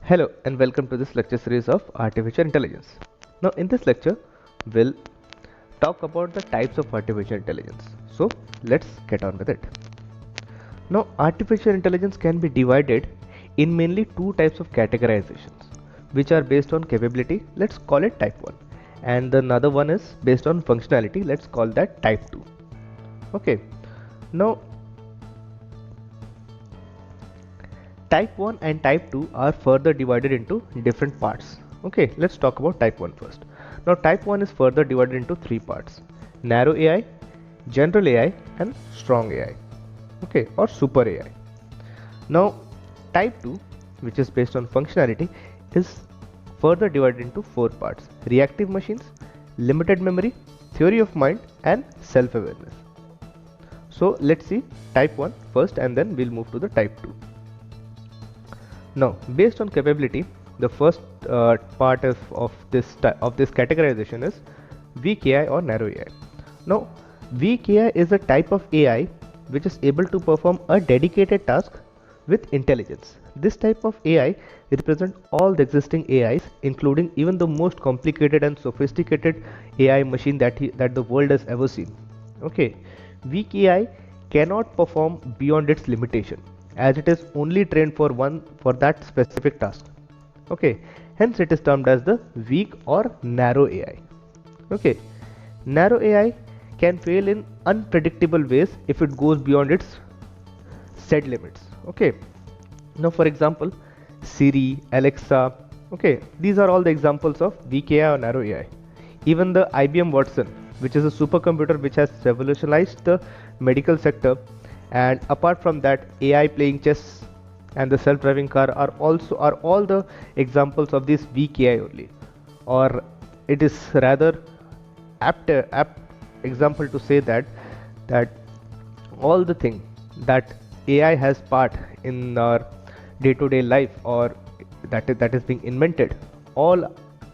Hello and welcome to this lecture series of Artificial Intelligence. Now in this lecture we'll talk about the types of artificial intelligence. So let's get on with it. Now artificial intelligence can be divided in mainly two types of categorizations which are based on capability. Let's call it type 1, and another one is based on functionality. Let's call that type 2. Okay. Now type 1 and type 2 are further divided into different parts. Okay, let's talk about type 1 first. Now type 1 is further divided into three parts: narrow AI, general AI and strong AI. Okay, or super AI. Now type 2, which is based on functionality, is further divided into four parts: reactive machines, limited memory, theory of mind and self-awareness. So let's see type 1 first and then we'll move to the type 2. Now, based on capability, the first part of this categorization is weak AI or narrow AI. Now, weak AI is a type of AI which is able to perform a dedicated task with intelligence. This type of AI represents all the existing AIs, including even the most complicated and sophisticated AI machine that the world has ever seen. Okay, weak AI cannot perform beyond its limitation, as it is only trained for that specific task. Okay, hence it is termed as the weak or narrow AI. Okay, narrow AI can fail in unpredictable ways if it goes beyond its set limits. Okay, now for example, Siri, Alexa. Okay, these are all the examples of weak AI or narrow AI. Even the IBM Watson, which is a supercomputer which has revolutionized the medical sector, and apart from that, AI playing chess and the self-driving car are all the examples of this weak AI only. Or it is rather apt example to say that all the thing that AI has part in our day-to-day life, or that is being invented, all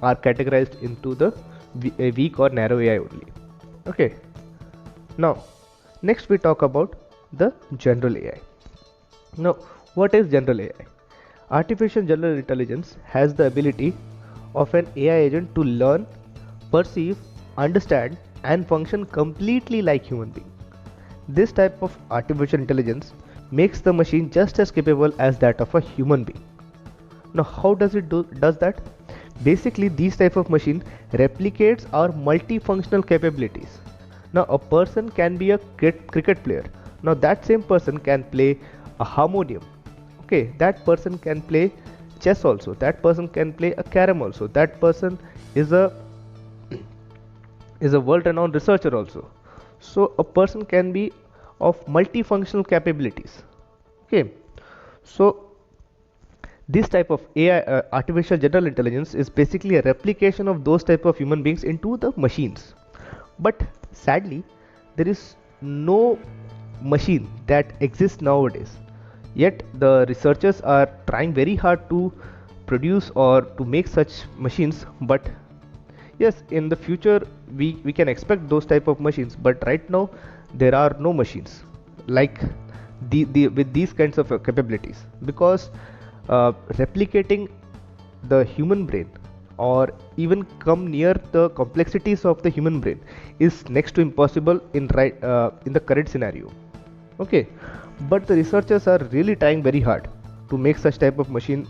are categorized into the weak or narrow AI only. Okay, now next we talk about the general AI. Now, what is general AI? Artificial general intelligence has the ability of an AI agent to learn, perceive, understand and function completely like human being. This type of artificial intelligence makes the machine just as capable as that of a human being. Now how does it does that? Basically, these type of machine replicates our multifunctional capabilities. Now a person can be a cricket player. Now that same person can play a harmonium. Okay, that person can play chess also. That person can play a carom also. That person is a world-renowned researcher also. So a person can be of multifunctional capabilities. Okay, so this type of AI, artificial general intelligence, is basically a replication of those type of human beings into the machines. But sadly, there is no machine that exists nowadays. Yet the researchers are trying very hard to produce or to make such machines. But yes, in the future we can expect those type of machines. But right now there are no machines like with these kinds of capabilities, because replicating the human brain or even come near the complexities of the human brain is next to impossible in the current scenario. Okay, but the researchers are really trying very hard to make such type of machine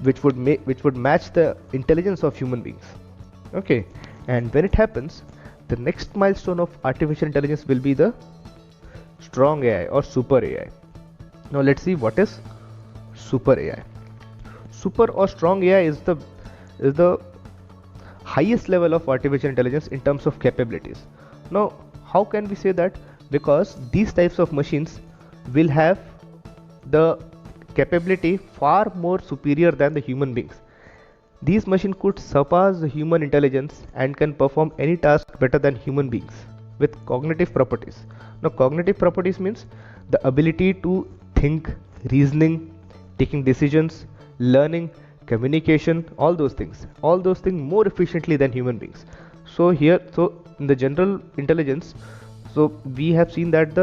which would match the intelligence of human beings. Okay, and when it happens, the next milestone of artificial intelligence will be the strong AI or super AI. Now let's see what is super AI. Super or strong AI is the highest level of artificial intelligence in terms of capabilities. Now how can we say that? Because these types of machines will have the capability far more superior than the human beings. These machines could surpass the human intelligence and can perform any task better than human beings with cognitive properties. Now cognitive properties means the ability to think, reasoning, taking decisions, learning, communication, all those things more efficiently than human beings. So in the general intelligence, so we have seen that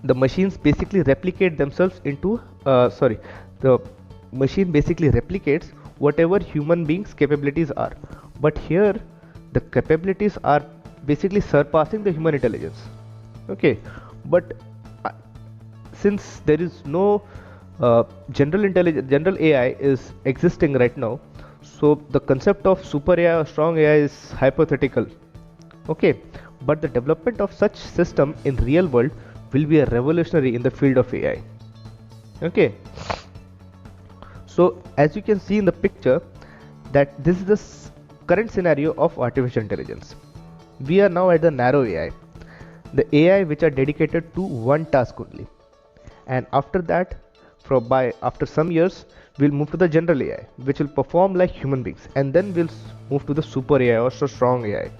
the machines basically replicate themselves into the machine basically replicates whatever human beings capabilities are, but here the capabilities are basically surpassing the human intelligence. Okay, but since there is no general AI is existing right now, so the concept of super AI or strong AI is hypothetical. Okay, but the development of such system in real world will be a revolutionary in the field of AI. Okay, so as you can see in the picture, that this is the current scenario of artificial intelligence. We are now at the narrow AI, the AI which are dedicated to one task only, and after that, after some years, we'll move to the general AI, which will perform like human beings, and then we'll move to the super AI or so strong AI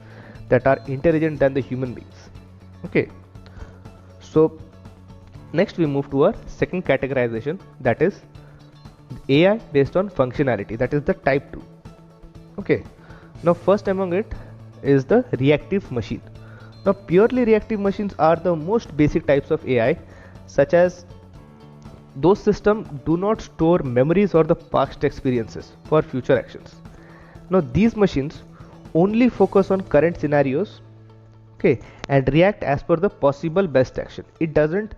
that are intelligent than the human beings. Okay, so next we move to our second categorization, that is AI based on functionality, that is the type 2. Okay, now first among it is the reactive machine. Now purely reactive machines are the most basic types of AI, such as those systems do not store memories or the past experiences for future actions. Now these machines only focus on current scenarios, okay, and react as per the possible best action. It doesn't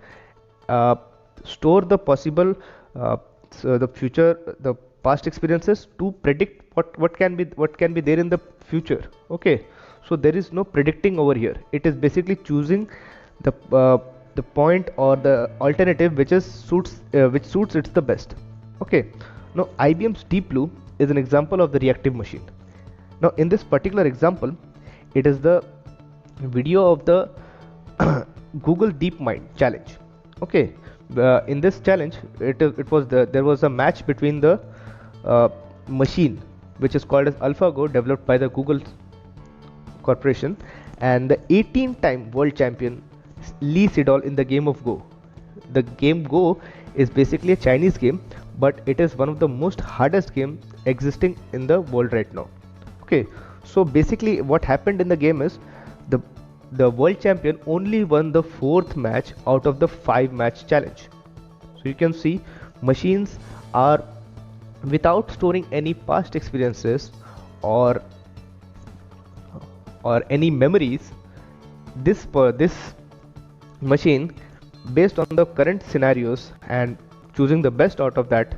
store the possible the future, the past experiences to predict what can be there in the future. Okay, so there is no predicting over here. It is basically choosing the point or the alternative which suits it the best. Okay, now IBM's Deep Blue is an example of the reactive machine. Now in this particular example, it is the video of the Google DeepMind challenge. Okay, in this challenge, there was a match between the machine which is called as AlphaGo, developed by the Google corporation, and the 18-time world champion Lee Sedol in the game of Go. The game Go is basically a Chinese game, but it is one of the most hardest game existing in the world right now. Okay, so basically what happened in the game is the world champion only won the 4th match out of the 5-match challenge. So you can see machines are, without storing any past experiences or any memories, this machine, based on the current scenarios and choosing the best out of that,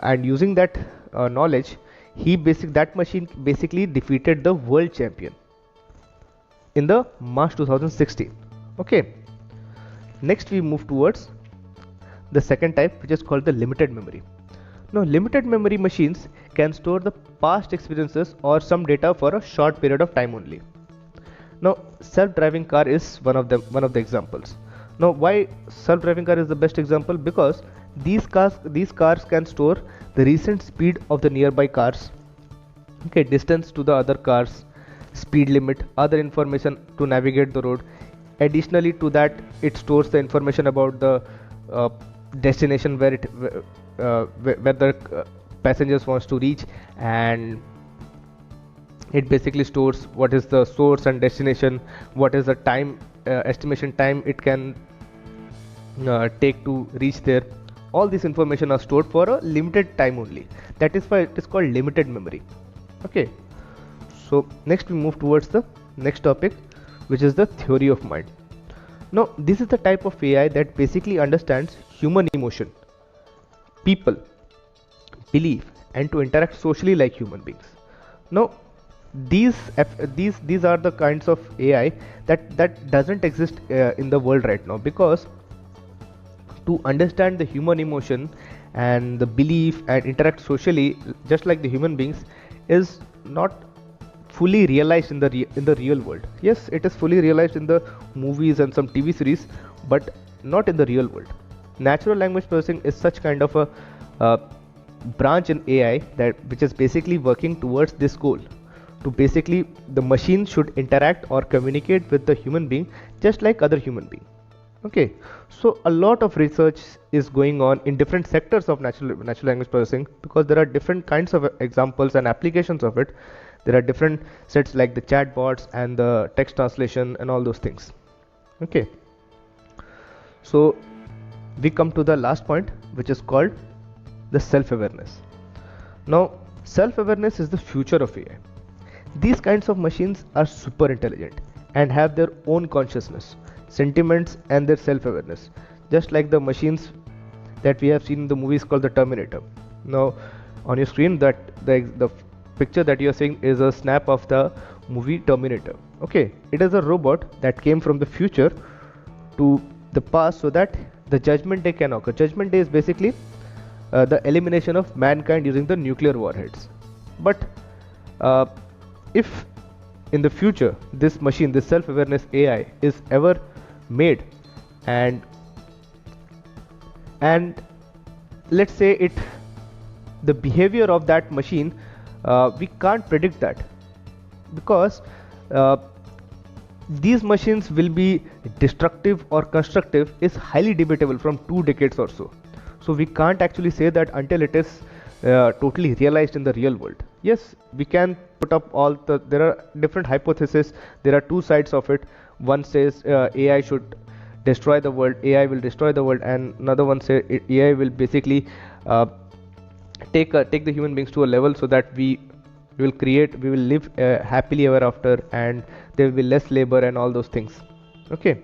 and using that knowledge, that machine basically defeated the world champion in the March 2016. Okay, next we move towards the second type, which is called the limited memory. Now limited memory machines can store the past experiences or some data for a short period of time only. Now self-driving car is one of the examples. Now why self-driving car is the best example? Because these cars can store the recent speed of the nearby cars, okay, distance to the other cars, speed limit, other information to navigate the road. Additionally to that, it stores the information about the destination where the passengers wants to reach, and it basically stores what is the source and destination, what is the time estimation time it can take to reach there. All this information are stored for a limited time only. That is why it is called limited memory. Okay, so next we move towards the next topic, which is the theory of mind. Now this is the type of AI that basically understands human emotion, people, belief, and to interact socially like human beings. Now these are the kinds of AI that doesn't exist in the world right now, because to understand the human emotion and the belief and interact socially just like the human beings is not fully realized in the real world. Yes, it is fully realized in the movies and some TV series, but not in the real world. Natural language processing is such kind of a branch in AI which is basically working towards this goal. To basically, the machine should interact or communicate with the human being just like other human being. Okay, so a lot of research is going on in different sectors of natural language processing, because there are different kinds of examples and applications of it. There are different sets like the chatbots and the text translation and all those things. Okay, so we come to the last point, which is called the self-awareness. Now, self-awareness is the future of AI. These kinds of machines are super intelligent and have their own consciousness, sentiments, and their self-awareness, just like the machines that we have seen in the movies called the Terminator. Now, on your screen, that the picture that you are seeing is a snap of the movie Terminator. Okay, it is a robot that came from the future to the past so that the Judgment Day can occur. Judgment Day is basically the elimination of mankind using the nuclear warheads. But uh, if in the future this machine, this self-awareness AI, is ever made, and let's say the behavior of that machine, we can't predict that, because uh, these machines will be destructive or constructive is highly debatable from 2 decades or so. So we can't actually say that until it is totally realized in the real world. Yes, we can put up there are different hypotheses. There are two sides of it. One says AI should destroy the world, AI will destroy the world, and another one says AI will basically take the human beings to a level so that we will live happily ever after, and there will be less labor and all those things. Okay,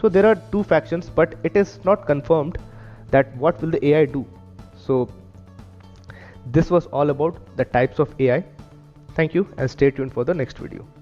so there are two factions, but it is not confirmed that what will the AI do. So this was all about the types of AI. Thank you, and stay tuned for the next video.